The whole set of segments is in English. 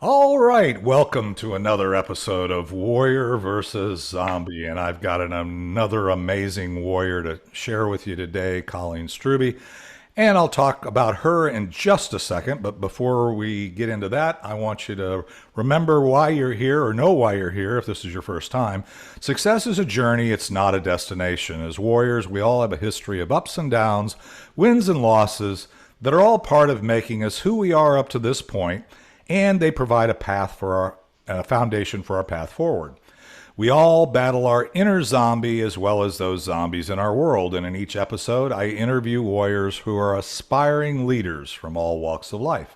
All right, welcome to another episode of Warrior versus Zombie, and I've got another amazing warrior to share with you today, Colleen Strube, and I'll talk about her in just a second. But before we get into that, I want you to remember why you're here or know why you're here if this is your first time. Success is a journey, it's not a destination. As warriors, we all have a history of ups and downs, wins and losses that are all part of making us who we are up to this point, and they provide a path for a foundation for our path forward. We all battle our inner zombie as well as those zombies in our world, and in each episode, I interview warriors who are aspiring leaders from all walks of life: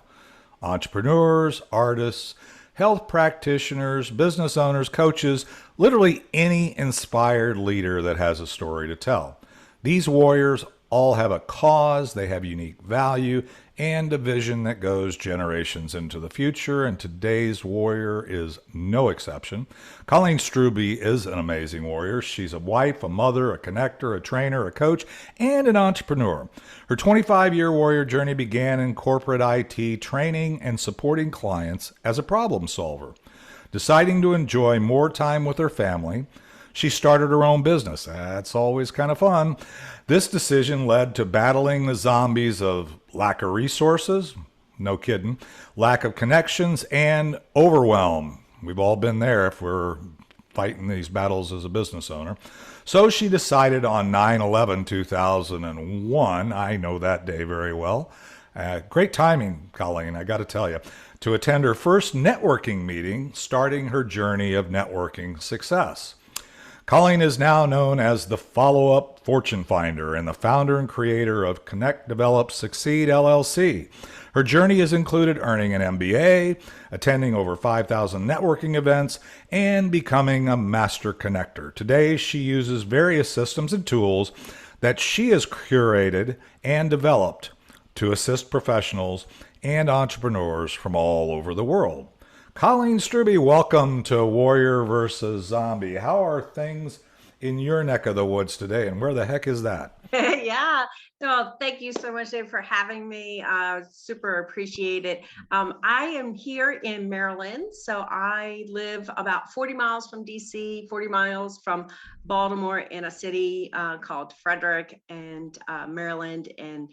entrepreneurs, artists, health practitioners, business owners, coaches, literally any inspired leader that has a story to tell. These warriors all have a cause, they have unique value, and a vision that goes generations into the future, and today's warrior is no exception. Colleen Strube is an amazing warrior. She's a wife, a mother, a connector, a trainer, a coach, and an entrepreneur. Her 25-year warrior journey began in corporate IT, training and supporting clients as a problem solver. Deciding to enjoy more time with her family, she started her own business. That's always kind of fun. This decision led to battling the zombies of lack of resources, no kidding, lack of connections, and overwhelm. We've all been there if we're fighting these battles as a business owner. So she decided on 9/11, 2001, I know that day very well, great timing, Colleen, I got to tell you, to attend her first networking meeting, starting her journey of networking success. Colleen is now known as the follow-up fortune finder and the founder and creator of Connect, Develop, Succeed LLC. Her journey has included earning an MBA, attending over 5,000 networking events, and becoming a master connector. Today, she uses various systems and tools that she has curated and developed to assist professionals and entrepreneurs from all over the world. Colleen Strube, welcome to Warrior versus Zombie. How are things in your neck of the woods today, and where the heck is that? Yeah. No, thank you so much, Dave, for having me. Super appreciate it. I am here in Maryland. So I live about 40 miles from DC, 40 miles from Baltimore, in a city called Frederick, and Maryland. And,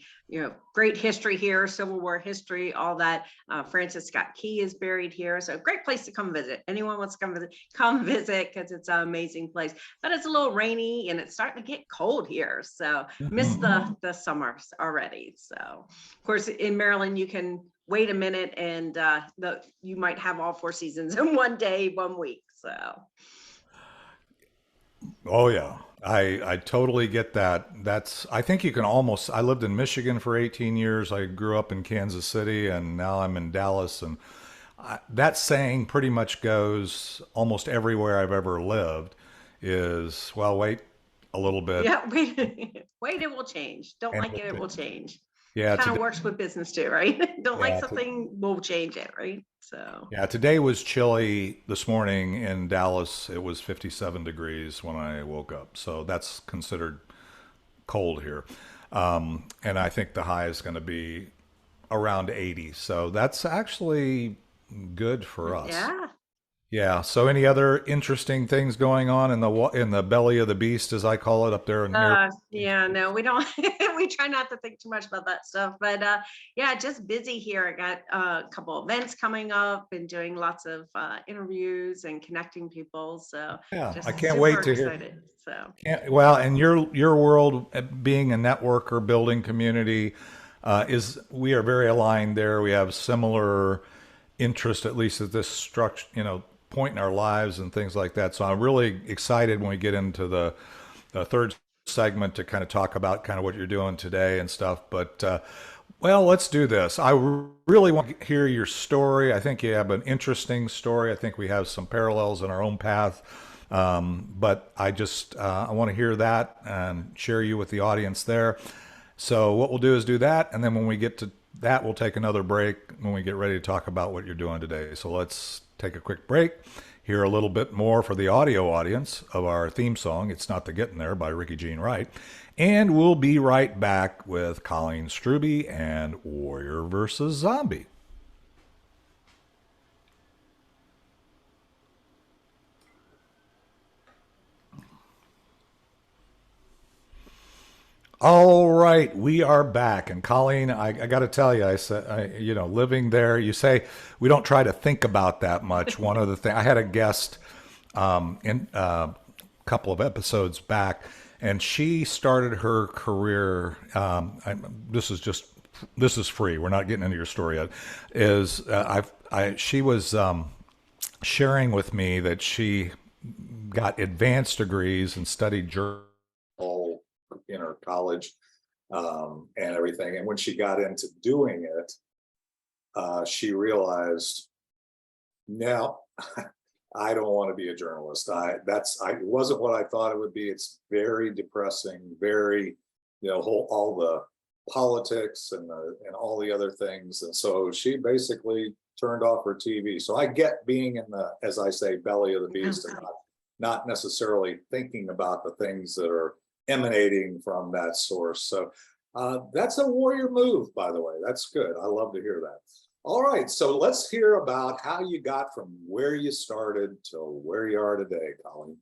great history here, Civil War history, all that. Francis Scott Key is buried here. So great place to come visit. Anyone wants to come visit because it's an amazing place. But it's a little rainy and it's starting to get cold here. So miss the summers already. So of course in Maryland you can wait a minute and you might have all four seasons in one day, 1 week. So Oh yeah, I totally get that. I think you can almost. I lived in Michigan for 18 years. I grew up in Kansas City, and now I'm in Dallas. And that saying pretty much goes almost everywhere I've ever lived. Is well, wait a little bit, yeah, wait, it will change. Don't and like it, it will change. yeah, Kind of today, works with business too, right? Don't like yeah, something, we'll change it, right? So yeah. Today was chilly. This morning in Dallas, it was 57 degrees when I woke up. So that's considered cold here. And I think the high is going to be around 80. So that's actually good for us. yeah. Yeah. So any other interesting things going on in the belly of the beast, as I call it, up there near? Yeah, no, we don't. We try not to think too much about that stuff, but yeah, just busy here. I got a couple events coming up and doing lots of interviews and connecting people. So Yeah, I just can't super wait to hear. excited. So Well, and your world, being a networker, building community, is we are very aligned there. We have similar interest, at least at this structure, point in our lives and things like that. So I'm really excited when we get into the third segment to kind of talk about kind of what you're doing today and stuff. But well, let's do this. Really want to hear your story. I think you have an interesting story. I think we have some parallels in our own path. But I want to hear that and share you with the audience there. So what we'll do is do that, and then when we get to that, we'll take another break when we get ready to talk about what you're doing today. So let's take a quick break, hear a little bit more for the audio audience of our theme song, It's Not the Getting There by Ricky Jean Wright. And we'll be right back with Colleen Strube and Warrior versus Zombie. All right, we are back. And Colleen, I got to tell you, I said, living there, you say we don't try to think about that much. One of the things I had a guest in a couple of episodes back, and she started her career. This is free. We're not getting into your story yet. Is she was sharing with me that she got advanced degrees and studied journalism in her college and everything. And when she got into doing it, she realized, now I don't want to be a journalist. It wasn't what I thought it would be. It's very depressing, very, all the politics and all the other things. And so she basically turned off her TV. So I get being in the, as I say, belly of the beast, and not necessarily thinking about the things that are emanating from that source. So that's a warrior move, by the way. That's good. I love to hear that. All right, so let's hear about how you got from where you started to where you are today, Colleen.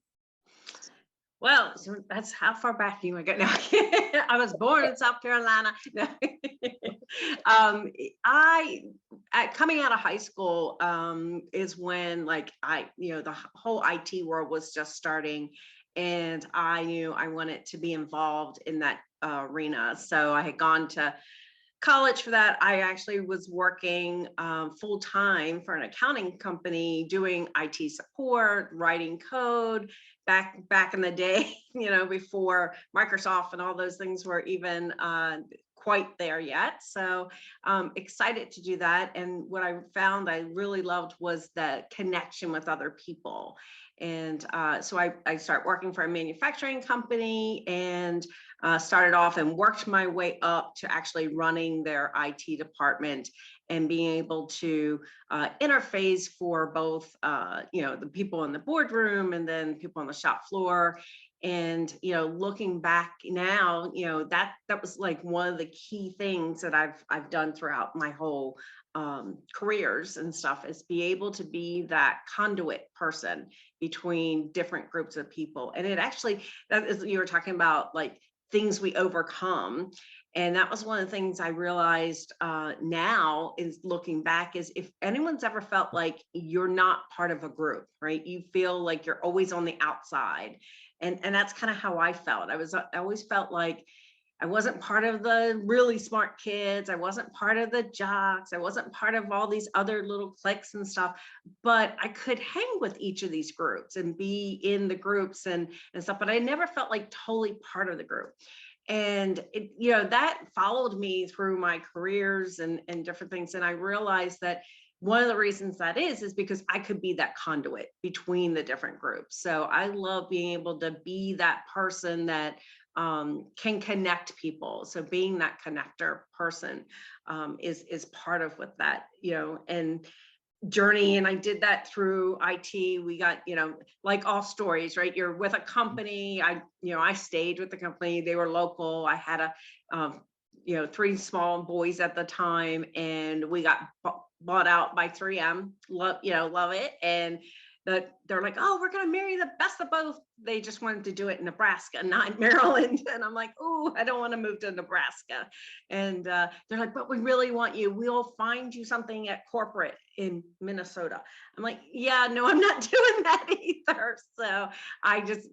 Well, so that's how far back you want to go. No, I was born in South Carolina. No. Coming out of high school is when the whole IT world was just starting, and I knew I wanted to be involved in that arena. So I had gone to college for that. I actually was working full time for an accounting company doing IT support, writing code back in the day, before Microsoft and all those things were even quite there yet. So excited to do that. And what I found I really loved was the connection with other people. And so I started working for a manufacturing company and started off and worked my way up to actually running their IT department and being able to interface for both, the people in the boardroom and then people on the shop floor. And, looking back now, that was like one of the key things that I've done throughout my whole careers and stuff, is be able to be that conduit person between different groups of people. And it actually, that is, you were talking about like things we overcome. And that was one of the things I realized now is looking back, is if anyone's ever felt like you're not part of a group, right? You feel like you're always on the outside. And that's kind of how I felt. I always felt like I wasn't part of the really smart kids. I wasn't part of the jocks. I wasn't part of all these other little cliques and stuff, but I could hang with each of these groups and be in the groups and stuff, but I never felt like totally part of the group. And that followed me through my careers and different things. And I realized that one of the reasons that is because I could be that conduit between the different groups. So I love being able to be that person that can connect people. So being that connector person is part of what that, and journey. And I did that through IT. We got, like all stories, right? You're with a company. I stayed with the company. They were local. I had three small boys at the time, and we got bought out by 3M. Love it. And they're like, oh, we're going to marry the best of both. They just wanted to do it in Nebraska, not Maryland. And I'm like, oh, I don't want to move to Nebraska. And they're like, but we really want you. We'll find you something at corporate in Minnesota. I'm like, yeah, no, I'm not doing that either. So I just,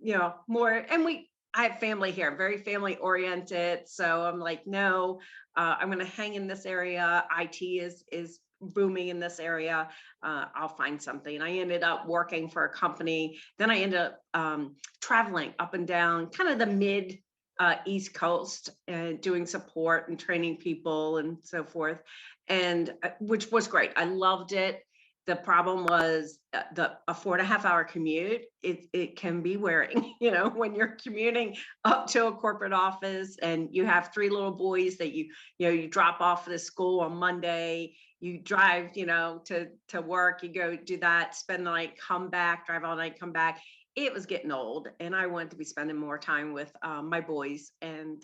more, and I have family here, very family oriented. So I'm like, no, I'm going to hang in this area. IT is booming in this area. I'll find something. And I ended up working for a company. Then I ended up traveling up and down kind of the mid East Coast and doing support and training people and so forth. And which was great. I loved it. The problem was a 4.5 hour commute. It can be wearing, when you're commuting up to a corporate office and you have 3 little boys that you drop off at school on Monday, you drive, to work, you go do that, spend the night, come back, drive all night, come back. It was getting old, and I wanted to be spending more time with my boys. And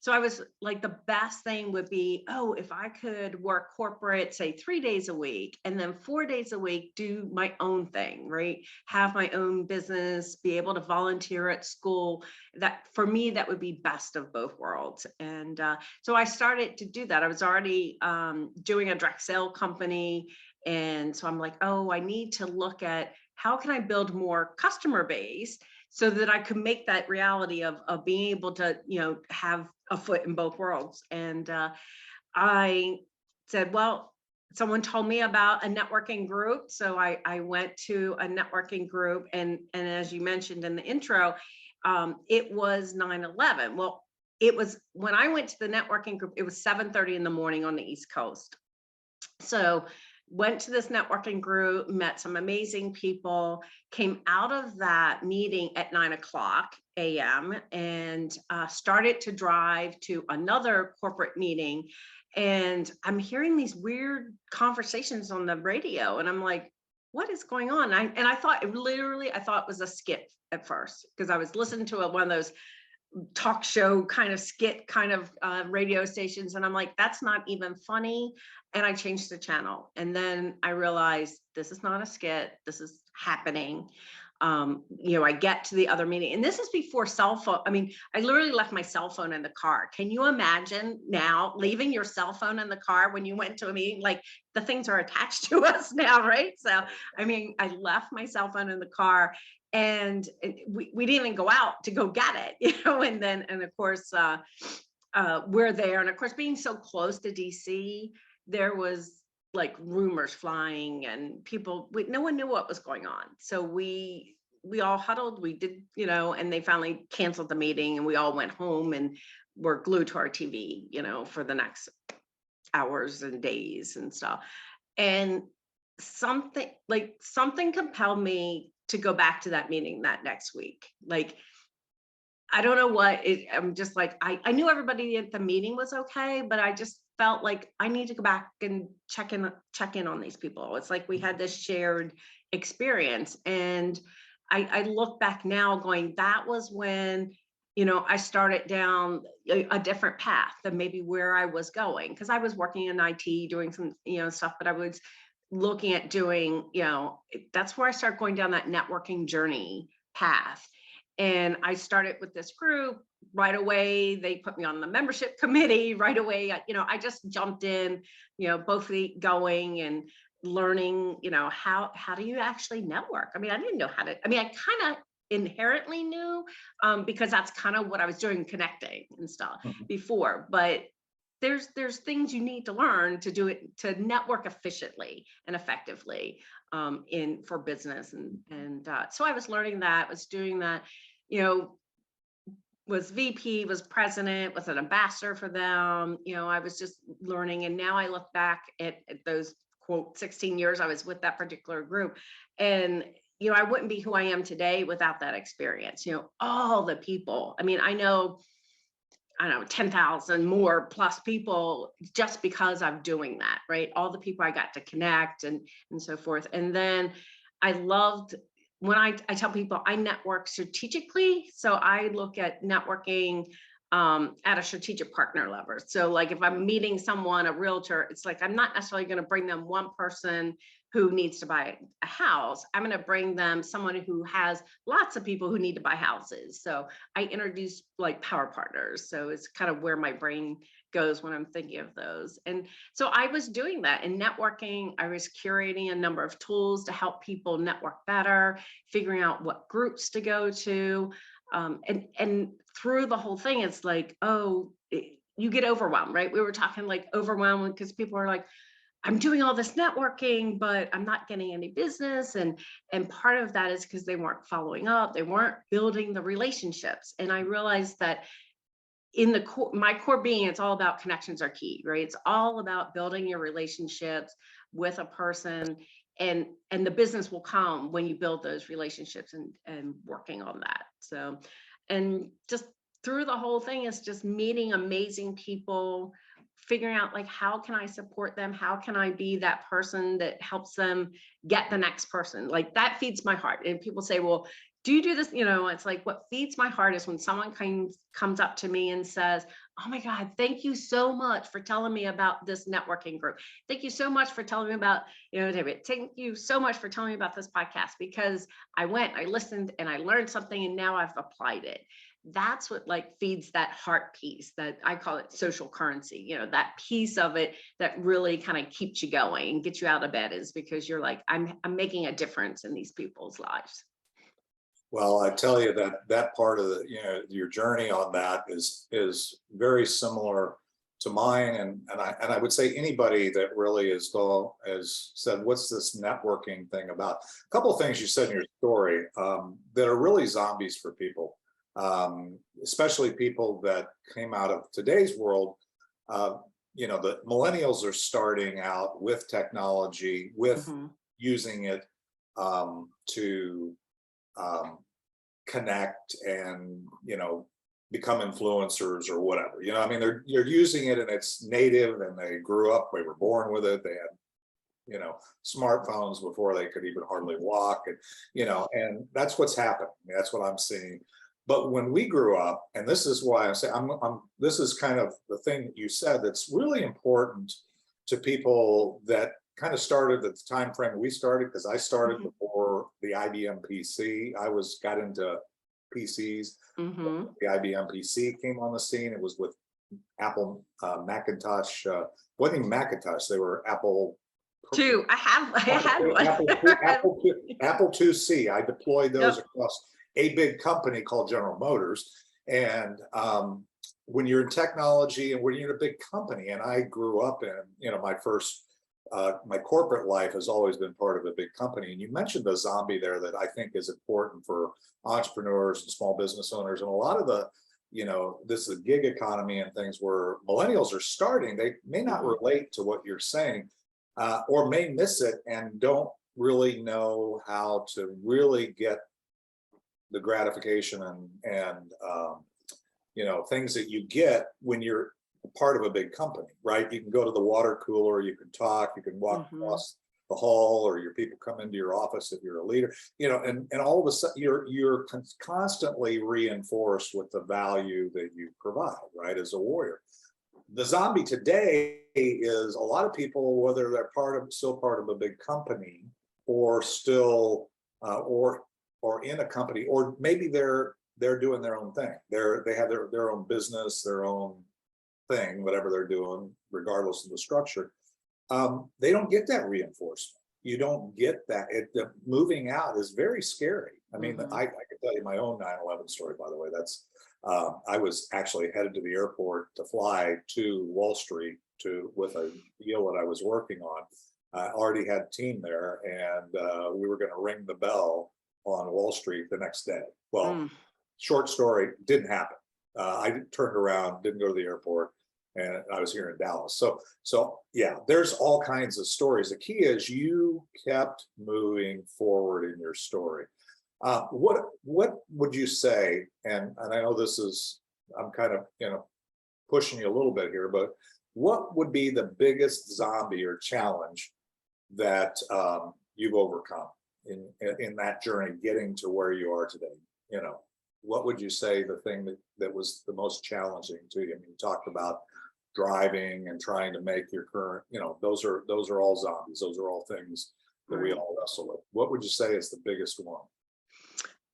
So I was like, the best thing would be, oh, if I could work corporate, say 3 days a week, and then 4 days a week, do my own thing, right? Have my own business, be able to volunteer at school. That for me, that would be best of both worlds. And so I started to do that. I was already doing a direct sale company. And so I'm like, oh, I need to look at how can I build more customer base so that I could make that reality of being able to, have a foot in both worlds. And I said, well, someone told me about a networking group. So I went to a networking group. And as you mentioned in the intro, it was 9/11. Well, it was when I went to the networking group, it was 7:30 in the morning on the East Coast. So went to this networking group, met some amazing people, came out of that meeting at 9 o'clock a.m. and started to drive to another corporate meeting. And I'm hearing these weird conversations on the radio. And I'm like, what is going on? I thought I thought it was a skit at first, because I was listening to one of those talk show kind of skit kind of radio stations. And I'm like, that's not even funny. And I changed the channel. And then I realized this is not a skit. This is happening. I get to the other meeting, and this is before cell phone. I mean, I literally left my cell phone in the car. Can you imagine now leaving your cell phone in the car when you went to a meeting? Like, the things are attached to us now, right? So, I mean, I left my cell phone in the car, and we didn't even go out to go get it, and of course, we're there. And of course, being so close to DC, there was like rumors flying, and no one knew what was going on. So we all huddled, we did, and they finally canceled the meeting, and we all went home and were glued to our TV, for the next hours and days and stuff. And something compelled me to go back to that meeting that next week. Like, I don't know I'm just like, I knew everybody at the meeting was okay, but I just felt like I need to go back and check in on these people. It's like we had this shared experience. And I look back now going, that was when, I started down a different path than maybe where I was going. Because I was working in IT, doing some, stuff, but I was looking at doing, that's where I started going down that networking journey path. And I started with this group right away. They put me on the membership committee right away. I just jumped in, both feet going and learning, how do you actually network? I mean, I didn't know how to, I kind of inherently knew, because that's kind of what I was doing, connecting and stuff before. But there's things you need to learn to do it, to network efficiently and effectively for business. And so I was learning that, was doing that, was VP, was president, was an ambassador for them. I was just learning. And now I look back at those quote 16 years I was with that particular group, and I wouldn't be who I am today without that experience. All the people. I mean, I know 10,000 more plus people just because I'm doing that, right? All the people I got to connect and so forth. And then I loved when I tell people I network strategically. So I look at networking at a strategic partner level. So like if I'm meeting someone, a realtor, it's like, I'm not necessarily going to bring them one person who needs to buy a house. I'm going to bring them someone who has lots of people who need to buy houses. So I introduce like power partners. So it's kind of where my brain goes when I'm thinking of those. And so I was doing that in networking. I was curating a number of tools to help people network better, figuring out what groups to go to. And through the whole thing, it's like, you get overwhelmed, right? We were talking like overwhelmed because people are like, I'm doing all this networking, but I'm not getting any business. And part of that is because they weren't following up. They weren't building the relationships. And I realized that in my core being, it's all about connections are key, right? It's all about building your relationships with a person, and the business will come when you build those relationships and working on that. So, and just through the whole thing is just meeting amazing people, figuring out like, how can I support them? How can I be that person that helps them get the next person? Like that feeds my heart. And people say, well, do you do this? It's like, what feeds my heart is when someone comes up to me and says, oh my God, thank you so much for telling me about this networking group. Thank you so much for telling me about, David, thank you so much for telling me about this podcast, because I listened and I learned something and now I've applied it. That's what like feeds that heart piece, that I call it social currency, that piece of it that really kind of keeps you going and gets you out of bed, is because you're like, I'm making a difference in these people's lives. Well, I tell you that that part of the, your journey on that is very similar to mine, and I would say anybody that really has said, what's this networking thing about? A couple of things you said in your story that are really zombies for people, especially people that came out of today's world. The millennials are starting out with technology, with Mm-hmm. using it to um, connect and become influencers or whatever. I mean, they're using it and it's native, and they grew up, they were born with it. They had smartphones before they could even hardly walk, and that's what's happening. That's what I'm seeing. But when we grew up, and this is why I say this is kind of the thing that you said that's really important to people that kind of started at the time frame we started, because I started before the IBM PC. Got into PCs. Mm-hmm. The IBM PC came on the scene. It was with Apple Macintosh. Wasn't even Macintosh. They were Apple. I had one. Apple IIc. I deployed those Yep. across a big company called General Motors. And when you're in technology and when you're in a big company, and I grew up in, my corporate life has always been part of a big company. And you mentioned the zombie there that I think is important for entrepreneurs and small business owners. And a lot of the, this is a gig economy and things where millennials are starting, they may not relate to what you're saying, or may miss it and don't really know how to really get the gratification and things that you get when you're part of a big company, right? You can go to the water cooler, you can talk, you can walk across the hall, or your people come into your office if you're a leader, and all of a sudden you're constantly reinforced with the value that you provide, right, as a warrior. The zombie today is a lot of people, whether they're still part of a big company, or still or in a company, or maybe they're doing their own thing. They have their own business, their own thing, whatever they're doing, regardless of the structure. They don't get that reinforcement. You don't get that. The moving out is very scary. I mean, I can tell you my own 9/11 story, by the way. That's I was actually headed to the airport to fly to Wall Street with a deal that I was working on. I already had a team there, and we were going to ring the bell on Wall Street the next day. Well, short story, didn't happen. I turned around, didn't go to the airport, and I was here in Dallas. So yeah, there's all kinds of stories. The key is you kept moving forward in your story. What would you say? And I know I'm kind of pushing you a little bit here, but what would be the biggest zombie or challenge that you've overcome in that journey getting to where you are today? What would you say the thing that was the most challenging to you? I mean, you talked about driving and trying to make your current, those are all zombies. Those are all things that we all wrestle with. What would you say is the biggest one?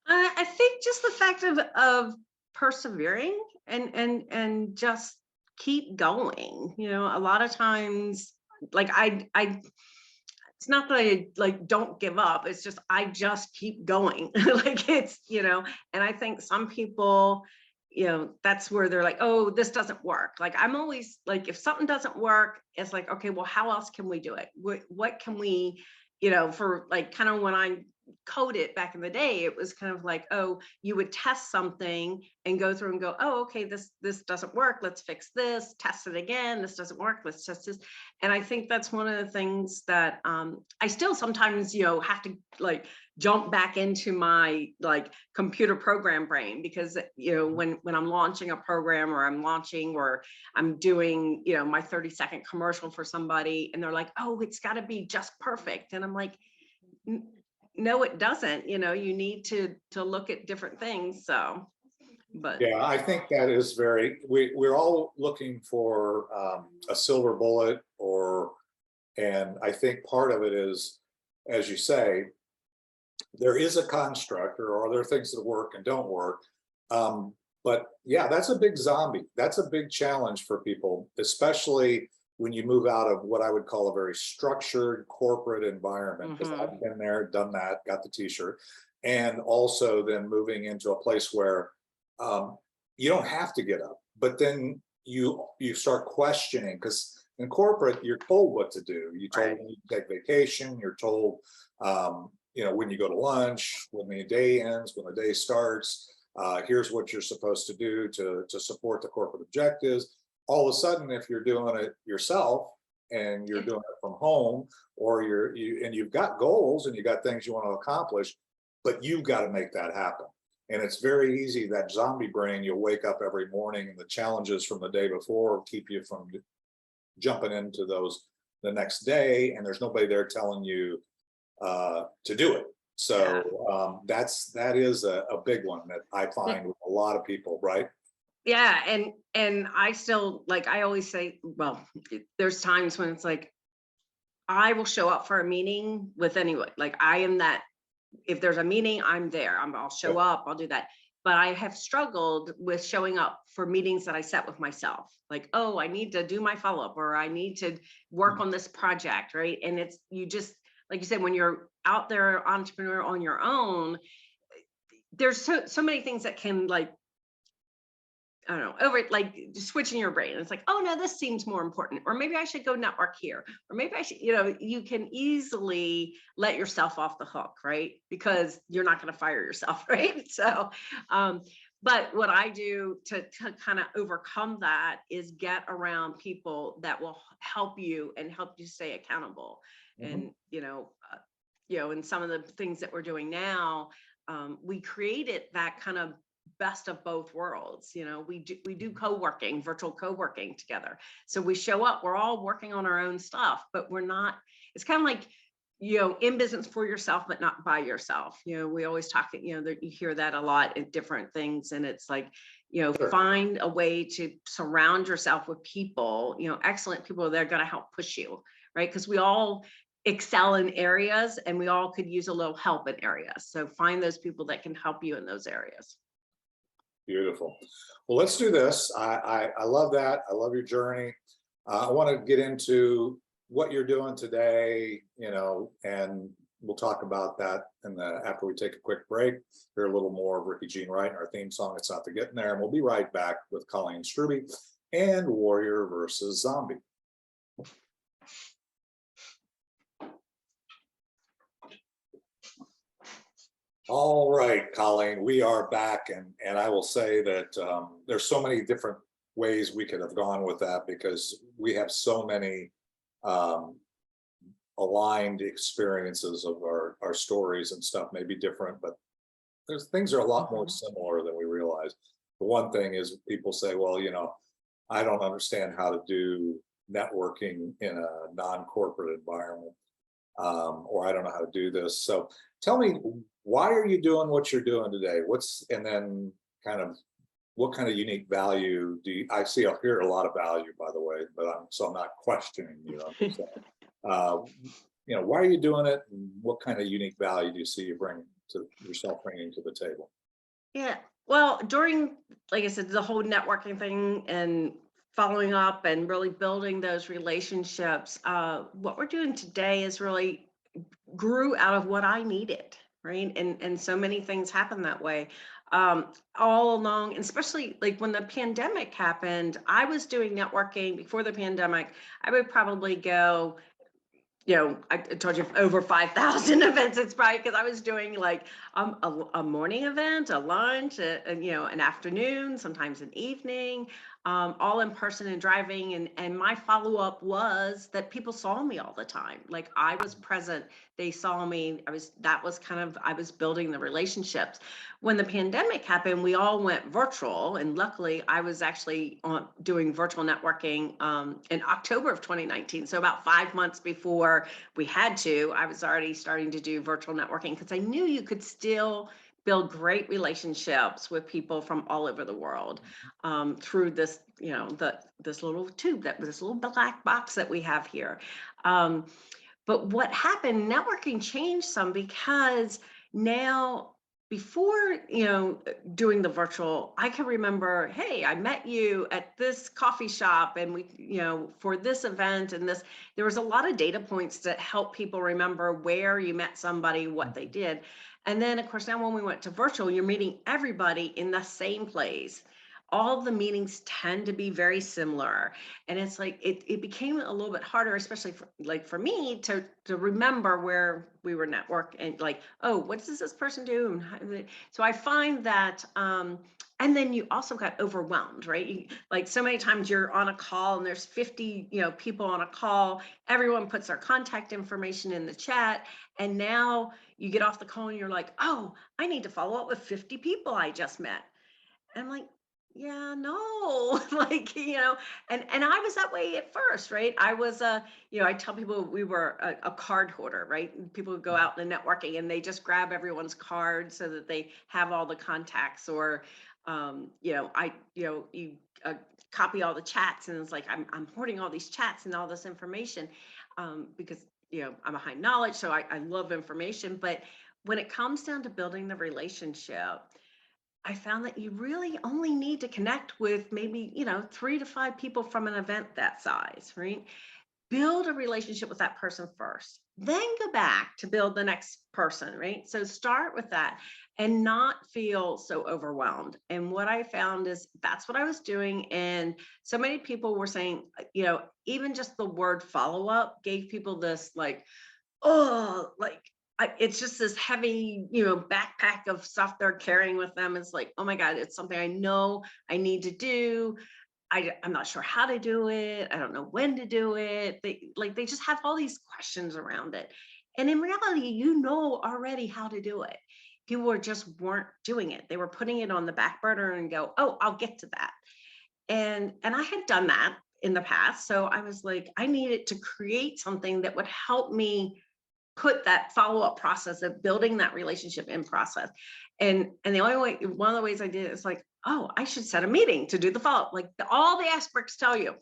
I think just the fact of persevering and just keep going. A lot of times, like I it's not that I like don't give up. It's just I just keep going. Like it's, and I think some people, that's where they're like, oh, this doesn't work. Like I'm always like, if something doesn't work, it's like, okay, well, how else can we do it? What can we, for like kind of when I coded back in the day, it was kind of like, oh, you would test something and go through and go, oh, okay, this doesn't work, let's fix this, test it again, this doesn't work, let's test this. And I think that's one of the things that I still sometimes have to like jump back into my like computer program brain, because when I'm launching a program, or I'm doing my 30-second commercial for somebody, and they're like, oh, it's got to be just perfect, and I'm like, no, it doesn't. You need to look at different things. So, But Yeah, I think that is we're all looking for a silver bullet and I think part of it is, as you say, there is a construct or are there things that work and don't work. But yeah, that's a big zombie. That's a big challenge for people, especially when you move out of what I would call a very structured corporate environment, because mhm, I've been there, done that, got the t-shirt, and also then moving into a place where um, you don't have to get up, but then you start questioning because in corporate you're told what to do. You're told right. when you take vacation. You're told when you go to lunch, when the day ends, when the day starts. Here's what you're supposed to do to support the corporate objectives. All of a sudden, if you're doing it yourself and you're Yeah, doing it from home, or you've got goals and you got things you want to accomplish, but you've got to make that happen. And it's very easy, that zombie brain, you'll wake up every morning and the challenges from the day before keep you from jumping into those the next day, and there's nobody there telling you to do it. yeah. So that is a big one that I Yeah. find with a lot of people, right? Yeah, and I still, like, I always say, well, there's times when it's like I will show up for a meeting with anyone. Like, I am that, if there's a meeting, I'm there. I'll Yeah. show up, I'll do that. But I have struggled with showing up for meetings that I set with myself. Like, oh, I need to do my follow-up, or I need to work on this project, right? And it's, you just, like you said, when you're out there entrepreneur on your own, there's so many things that can, like, I don't know, over, like, just switching your brain. It's like, oh no, this seems more important, or maybe I should go network here, or maybe I should, you can easily let yourself off the hook, right? Because you're not going to fire yourself, right? So, um, but what I do to kind of overcome that is get around people that will help you and help you stay accountable. Mhm. And, and some of the things that we're doing now, we created that kind of best of both worlds. We do co-working, virtual co-working together. So we show up, we're all working on our own stuff, but we're not, it's kind of like, in business for yourself, but not by yourself. We always talk, that you hear that a lot in different things. And it's like, Sure. find a way to surround yourself with people, excellent people that are going to help push you, right? Because we all excel in areas and we all could use a little help in areas. So find those people that can help you in those areas. Beautiful. Well, let's do this. I love that. I love your journey. I want to get into what you're doing today, and we'll talk about that after we take a quick break. Hear a little more of Ricky Jean Wright, our theme song. It's not to getting there, and we'll be right back with Colleen Strube and Warrior versus Zombie. All right, Colleen, we are back, and I will say that there's so many different ways we could have gone with that because we have so many um, aligned experiences of our stories and stuff may be different, but there's things are a lot more Mhm. similar than we realize. The one thing is people say, well, I don't understand how to do networking in a non-corporate environment, or I don't know how to do this. So tell me, why are you doing what you're doing today? And then kind of what kind of unique value I see up here? A lot of value, by the way, but I'm not questioning you. I'm just saying, uh, why are you doing it? And what kind of unique value do you see bringing to the table? Yeah. Well, during, like I said, the whole networking thing and following up and really building those relationships, what we're doing today is really grew out of what I needed, right? And so many things happen that way. All along, and especially like when the pandemic happened, I was doing networking before the pandemic. I would probably go, I told you over 5,000 events. It's probably because I was doing like a morning event, a lunch, an afternoon, sometimes an evening, all in person and driving. And my follow up was that people saw me all the time. Like I was present. They saw me. I was building the relationships. When the pandemic happened, we all went virtual. And luckily, I was actually doing virtual networking in October of 2019. So about 5 months before we had to, I was already starting to do virtual networking because I knew you could still build great relationships with people from all over the world through this, this little tube, this little black box that we have here. Um, but what happened, networking changed some because now, before, doing the virtual, I can remember, hey, I met you at this coffee shop and we, for this event and this, there was a lot of data points that help people remember where you met somebody, what they did. And then of course, now when we went to virtual, you're meeting everybody in the same place. All the meetings tend to be very similar, and it's like it became a little bit harder, especially for me to remember where we were network and like, oh, what does this person do? And so I find that and then you also got overwhelmed, right? Like so many times you're on a call and there's 50 people on a call, everyone puts their contact information in the chat, and now you get off the call and you're like, oh, I need to follow up with 50 people I just met. And I'm like, yeah, no, like, and I was that way at first, right? I was, I tell people we were a card hoarder, right? And people would go out in the networking and they just grab everyone's card so that they have all the contacts, or, you copy all the chats, and it's like, I'm hoarding all these chats and all this information because, I'm a high knowledge, so I love information. But when it comes down to building the relationship, I found that you really only need to connect with maybe, 3 to 5 people from an event that size, right? Build a relationship with that person first, then go back to build the next person, right? So start with that and not feel so overwhelmed. And what I found is that's what I was doing. And so many people were saying, even just the word follow up gave people this like, oh, like it's just this heavy, backpack of stuff they're carrying with them. It's like, oh my God, it's something I know I need to do. I'm not sure how to do it. I don't know when to do it. They just have all these questions around it. And in reality, already how to do it. People just weren't doing it. They were putting it on the back burner and go, oh, I'll get to that. And I had done that in the past. So I was like, I needed to create something that would help me put that follow-up process of building that relationship in process. And the only way, one of the ways I did it is like, oh, I should set a meeting to do the follow-up. Like all the experts tell you.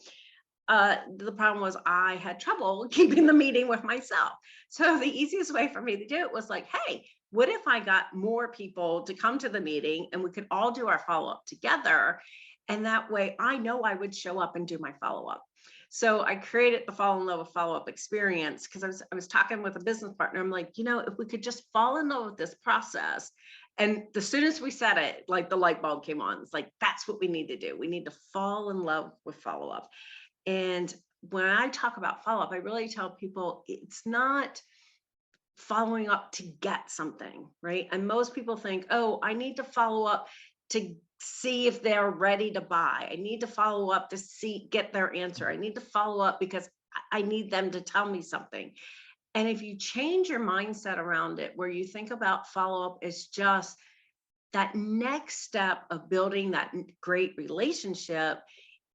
The problem was I had trouble keeping the meeting with myself. So the easiest way for me to do it was like, hey, what if I got more people to come to the meeting and we could all do our follow-up together? And that way I know I would show up and do my follow-up. So I created the Fall in Love with Follow-Up experience because I was talking with a business partner. I'm like, if we could just fall in love with this process. And as soon as we said it, like the light bulb came on. It's like, that's what we need to do. We need to fall in love with follow-up. And when I talk about follow-up, I really tell people it's not following up to get something, right? And most people think, oh, I need to follow up to see if they're ready to buy. I need to follow up to get their answer. I need to follow up because I need them to tell me something. And if you change your mindset around it, where you think about follow-up as just that next step of building that great relationship,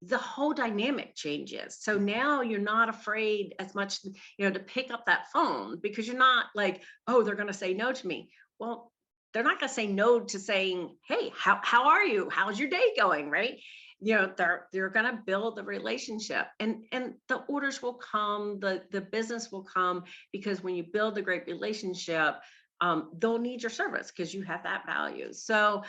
the whole dynamic changes. So now you're not afraid as much, to pick up that phone, because you're not like, oh, they're going to say no to me. Well, they're not going to say no to saying, hey, how are you? How's your day going? Right. They're going to build the relationship, and the orders will come, the business will come, because when you build a great relationship, they'll need your service because you have that value. So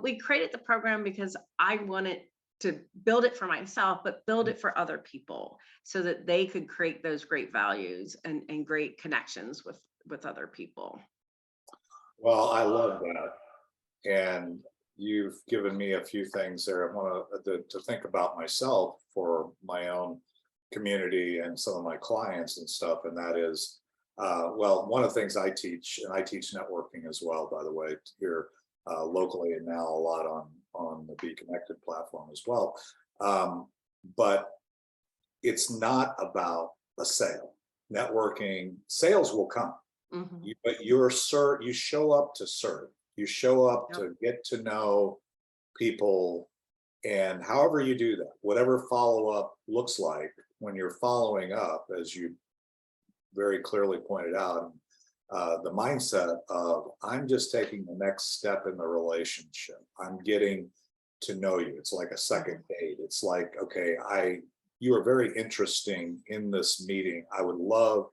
we created the program because I wanted to build it for myself, but build it for other people so that they could create those great values and great connections with other people. Well, I love that. And you've given me a few things there I want to think about myself for my own community and some of my clients and stuff. And that is, well, one of the things I teach, and I teach networking as well, by the way, here locally, and now a lot on the Be Connected platform as well. But it's not about a sale. Networking, sales will come. Mhm. But you show up to serve. You show up Yep. to get to know people, and however you do that, whatever follow up looks like, when you're following up, as you very clearly pointed out, the mindset of I'm just taking the next step in the relationship. I'm getting to know you. It's like a second date. It's like, okay, you are very interesting in this meeting. I would love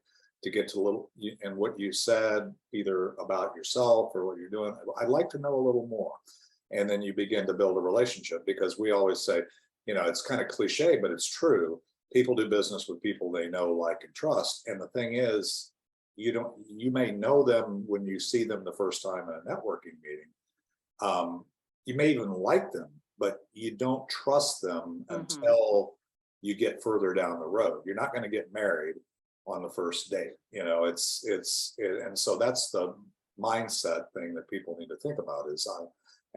to get to and what you said, either about yourself or what you're doing. I'd like to know a little more. And then you begin to build a relationship, because we always say, it's kind of cliche, but it's true. People do business with people they know, like, and trust. And the thing is, you may know them when you see them the first time in a networking meeting. You may even like them, but you don't trust them until you get further down the road. You're not going to get married on the first date. And so that's the mindset thing that people need to think about is,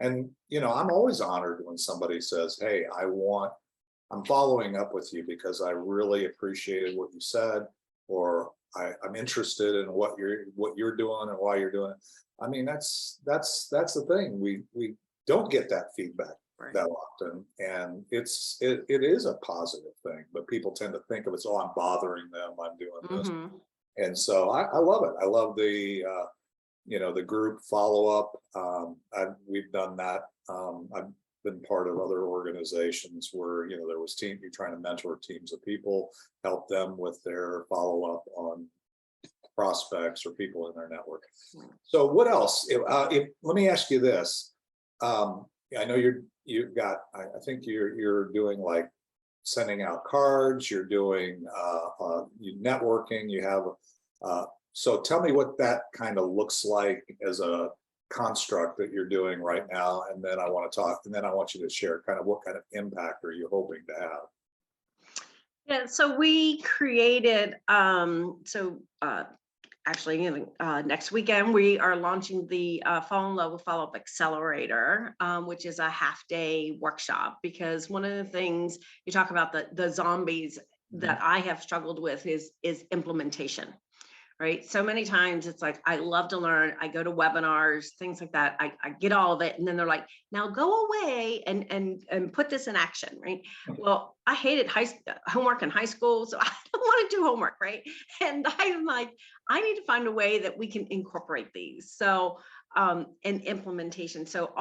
I'm always honored when somebody says, hey, I'm following up with you because I really appreciated what you said, or I'm interested in what you're doing and why you're doing it. I mean, that's the thing. We don't get that feedback that often, and it is a positive thing, but people tend to think of it as, oh, I'm bothering them, I'm doing this. And so I love it. I love the group follow-up. We've done that. I've been part of other organizations where, there was you're trying to mentor teams of people, help them with their follow-up on prospects or people in their network. So what else? Let me ask you this. I know you've got, I think you're doing like sending out cards, you're doing you networking, you have, so tell me what that kind of looks like as a construct that you're doing right now. And then I want you to share kind of what kind of impact are you hoping to have? Yeah, so we created, actually, next weekend, we are launching the Fall in Love with Follow-Up Accelerator, which is a half-day workshop, because one of the things you talk about, the zombies that I have struggled with is implementation. Right. So many times it's like, I love to learn. I go to webinars, things like that. I get all of it. And then they're like, now go away and put this in action. Right. Well, I hated homework in high school, so I don't want to do homework. Right. And I'm like, I need to find a way that we can incorporate these. So and implementation. So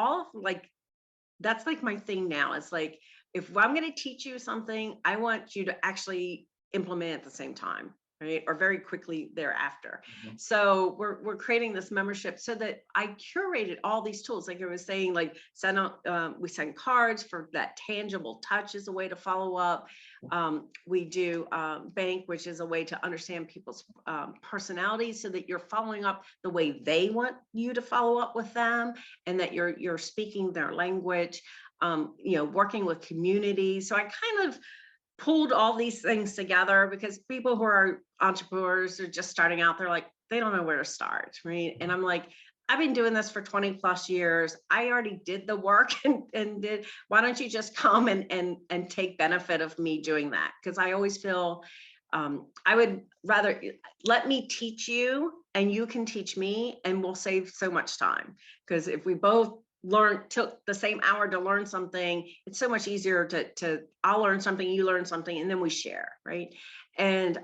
that's like my thing now. It's like, if I'm going to teach you something, I want you to actually implement at the same time. Right, or very quickly thereafter. So we're creating this membership so that I curated all these tools. Like I was saying, like we send cards for that tangible touch is a way to follow up. We do bank, which is a way to understand people's personalities, so that you're following up the way they want you to follow up with them, and that you're speaking their language. Working with community. So I kind of pulled all these things together, because people who are entrepreneurs are just starting out, they don't know where to start, right? And I'm like, I've been doing this for 20 plus years. I already did the work and why don't you just come and take benefit of me doing that? Because I always feel I would rather let me teach you and you can teach me, and we'll save so much time. Because if we both took the same hour to learn something, it's so much easier to I'll learn something, you learn something, and then we share, right? And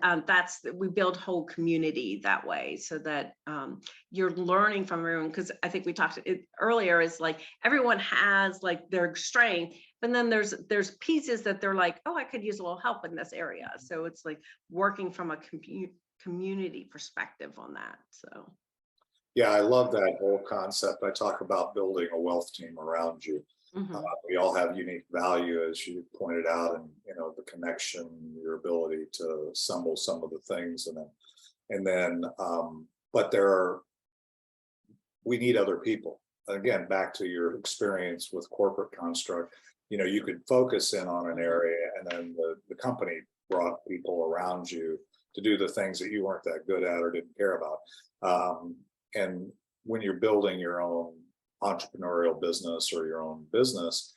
we build whole community that way, so that you're learning from everyone. Because I think we talked earlier, is like everyone has like their strength, but then there's pieces that they're like, oh, I could use a little help in this area. So it's like working from a community perspective on that. So Yeah, I love that whole concept. I talk about building a wealth team around you. We all have unique value, as you pointed out, and the connection, your ability to assemble some of the things, but we need other people. Again, back to your experience with corporate construct, you could focus in on an area, and then the company brought people around you to do the things that you weren't that good at or didn't care about. And when you're building your own entrepreneurial business or your own business,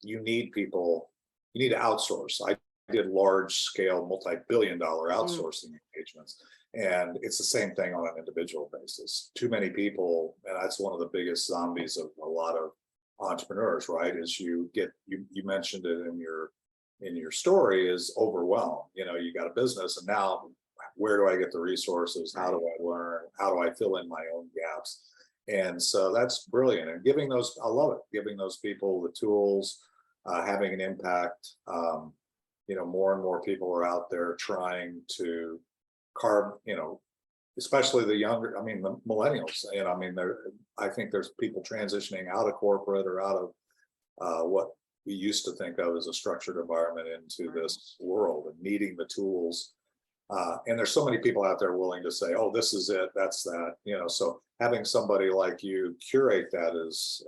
you need people, you need to outsource. I did large scale, multi-billion-dollar outsourcing engagements. And it's the same thing on an individual basis. Too many people, and that's one of the biggest zombies of a lot of entrepreneurs, right? Is you mentioned it in your story, is overwhelm. You got a business, and now where do I get the resources? How do I learn? How do I fill in my own gaps? And so that's brilliant. And giving those, I love it, giving those people the tools, having an impact. More and more people are out there trying to carve, especially the younger, I mean, the millennials. And I mean, I think there's people transitioning out of corporate or out of what we used to think of as a structured environment into this world and needing the tools. And there's so many people out there willing to say, oh, this is it, that's that, so having somebody like you curate that is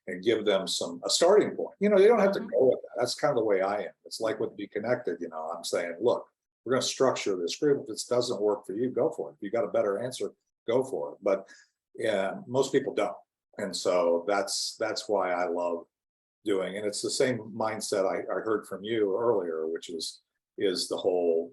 and give them a starting point. They don't have to go with that. That's kind of the way I am. It's like with Be Connected, I'm saying, look, we're going to structure this group. If this doesn't work for you, go for it. If you got a better answer, go for it. But yeah, most people don't. And so that's why I love doing, and it's the same mindset I heard from you earlier, which is the whole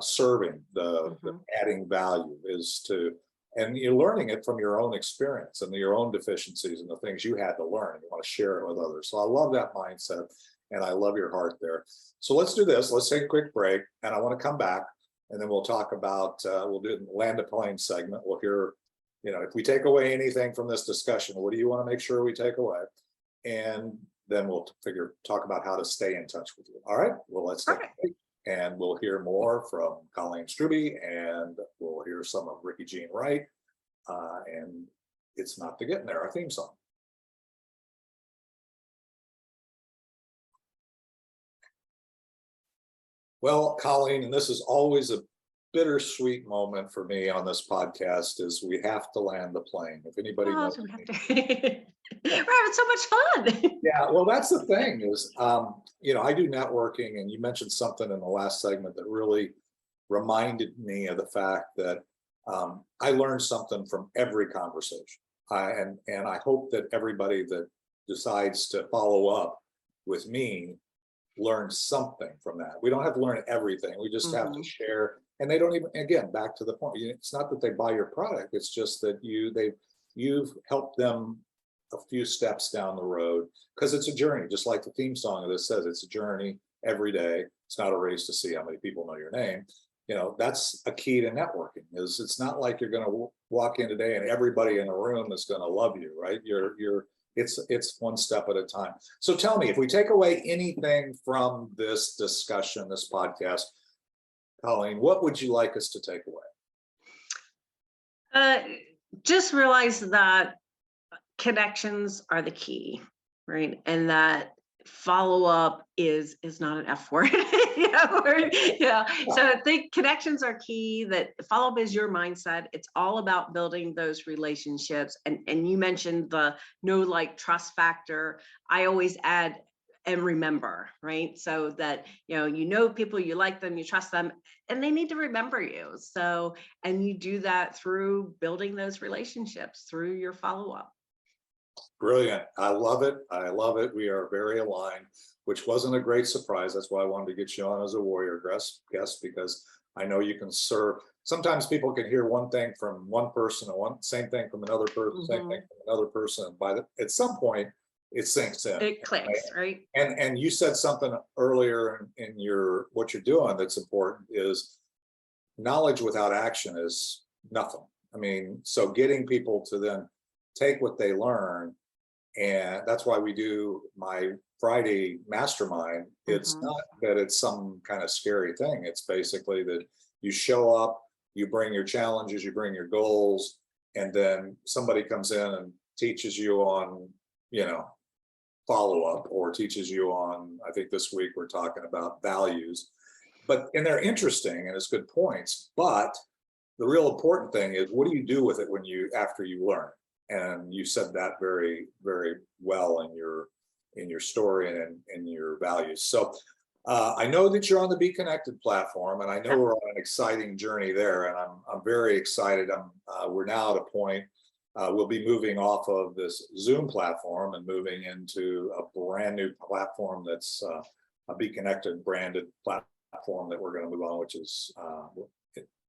serving, the adding value is to, and you're learning it from your own experience and your own deficiencies and the things you had to learn. You want to share it with others. So I love that mindset, and I love your heart there. So let's do this. Let's take a quick break, and I want to come back, and then we'll talk about, we'll do the land a plane segment. We'll hear, if we take away anything from this discussion, what do you want to make sure we take away? And then we'll talk about how to stay in touch with you. All right, well, let's take a break, and we'll hear more from Colleen Strube, and we'll hear some of Ricky Jean Wright, and It's Not to Getting There, our theme song. Well, Colleen, and this is always a bittersweet moment for me on this podcast, is we have to land the plane. If anybody knows So we me. have to. We're having so much fun. Yeah, well, that's the thing is, I do networking, and you mentioned something in the last segment that really reminded me of the fact that I learned something from every conversation. And I hope that everybody that decides to follow up with me learns something from that. We don't have to learn everything. We just have to share. And they don't even, again, back to the point, it's not that they buy your product. It's just that you've helped them a few steps down the road, because it's a journey, just like the theme song of this says. It's a journey every day. It's not a race to see how many people know your name. That's a key to networking. Is it's not like you're going to walk in today and everybody in the room is going to love you, right? It's one step at a time. So tell me, if we take away anything from this discussion, this podcast, Colleen, what would you like us to take away? Just realize that connections are the key, right? And that follow up is not an F word. So I think connections are key, that follow up is your mindset. It's all about building those relationships. And you mentioned the know, like, trust factor. I always add and remember, right? So that, people, you like them, you trust them, and they need to remember you. So, and you do that through building those relationships through your follow-up. Brilliant. I love it. I love it. We are very aligned, which wasn't a great surprise. That's why I wanted to get you on as a warrior guest, because I know you can serve. Sometimes people can hear one thing from one person and same thing from another person, same thing from another person. And at some point, it sinks in. It clicks, right? And you said something earlier in what you're doing that's important, is knowledge without action is nothing. I mean, so getting people to then take what they learn, and that's why we do my Friday mastermind. It's not that it's some kind of scary thing. It's basically that you show up, you bring your challenges, you bring your goals, and then somebody comes in and teaches you on, follow up, or teaches you on, I think this week we're talking about values. And they're interesting and it's good points, but the real important thing is, what do you do with it after you learn? And you said that very, very well in your story and in your values. So I know that you're on the Be Connected platform, and I know we're on an exciting journey there, and I'm very excited. We're now at a point, we'll be moving off of this Zoom platform and moving into a brand new platform that's a Be Connected branded platform that we're going to move on, which is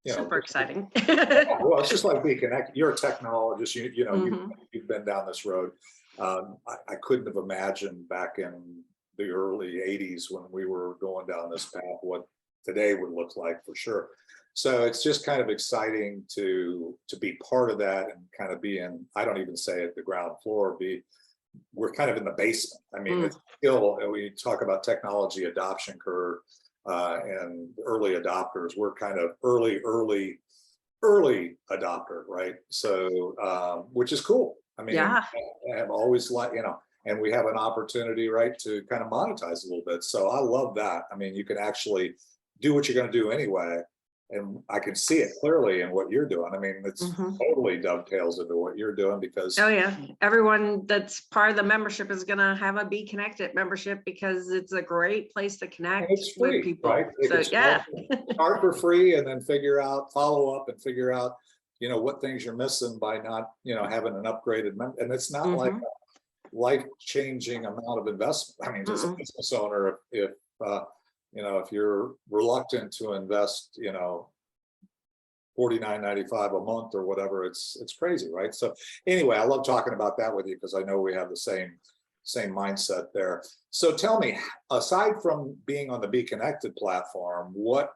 super exciting. Well, it's just like Be Connected. You're a technologist. You've been down this road. I couldn't have imagined back in the early '80s when we were going down this path what today would look like for sure. So it's just kind of exciting to be part of that and kind of be in, I don't even say at the ground floor, we're kind of in the basement. I mean, it's still, we talk about technology adoption curve and early adopters. We're kind of early adopter, right? So, which is cool. I mean, Yeah. I have always liked, and we have an opportunity, right, to kind of monetize a little bit. So I love that. I mean, you can actually do what you're going to do anyway. And I can see it clearly in what you're doing. I mean, it's totally dovetails into what you're doing because. Oh yeah, everyone that's part of the membership is going to have a Be Connected membership because it's a great place to connect Free, with people. right? So yeah, start for free and then follow up and figure out, what things you're missing by not, having an upgraded and it's not like a life-changing amount of investment. I mean, just a business owner, if you're reluctant to invest, $49.95 a month or whatever, it's crazy, right? So anyway, I love talking about that with you because I know we have the same mindset there. So tell me, aside from being on the Be Connected platform, what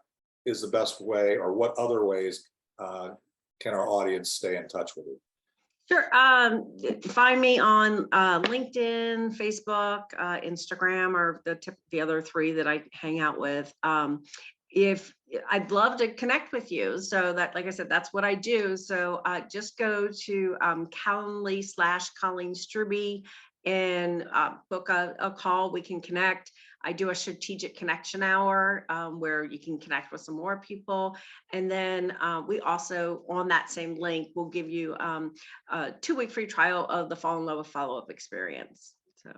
is the best way, or what other ways can our audience stay in touch with you? Sure. Find me on LinkedIn, Facebook, Instagram, or the other three that I hang out with. If I'd love to connect with you, so that, like I said, that's what I do. So just go to Calendly/Colleen Strube and book a call. We can connect. I do a strategic connection hour where you can connect with some more people. And then we also, on that same link, will give you a 2-week free trial of the Fall in Love with Follow-Up experience. So,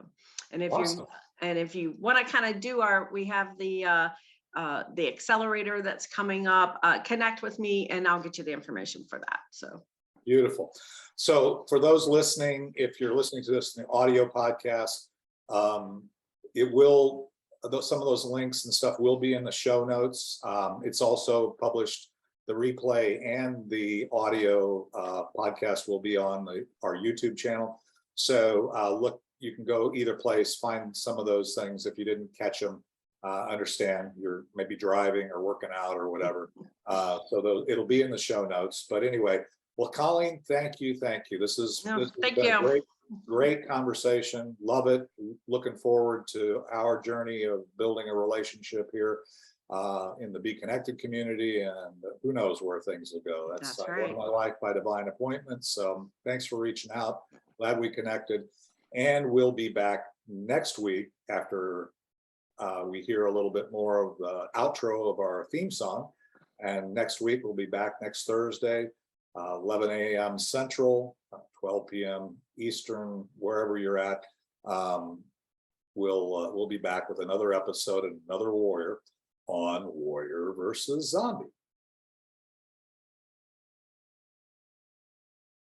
and if you want to kind of do we have the accelerator that's coming up, connect with me and I'll get you the information for that. So beautiful. So for those listening, if you're listening to this in the audio podcast, some of those links and stuff will be in the show notes. It's also published, the replay and the audio podcast will be on our YouTube channel. So you can go either place, find some of those things. If you didn't catch them, understand you're maybe driving or working out or whatever. So it'll be in the show notes. But anyway, well, Colleen, thank you. This has been a great conversation. Love it. Looking forward to our journey of building a relationship here in the Be Connected community, and who knows where things will go. That's right. One of my life by divine appointments. Thanks for reaching out. Glad we connected, and we'll be back next week after we hear a little bit more of the outro of our theme song. And next week we'll be back next Thursday, 11 a.m. Central, 12 p.m. Eastern, wherever you're at. We'll be back with another episode and another warrior on Warrior versus Zombie.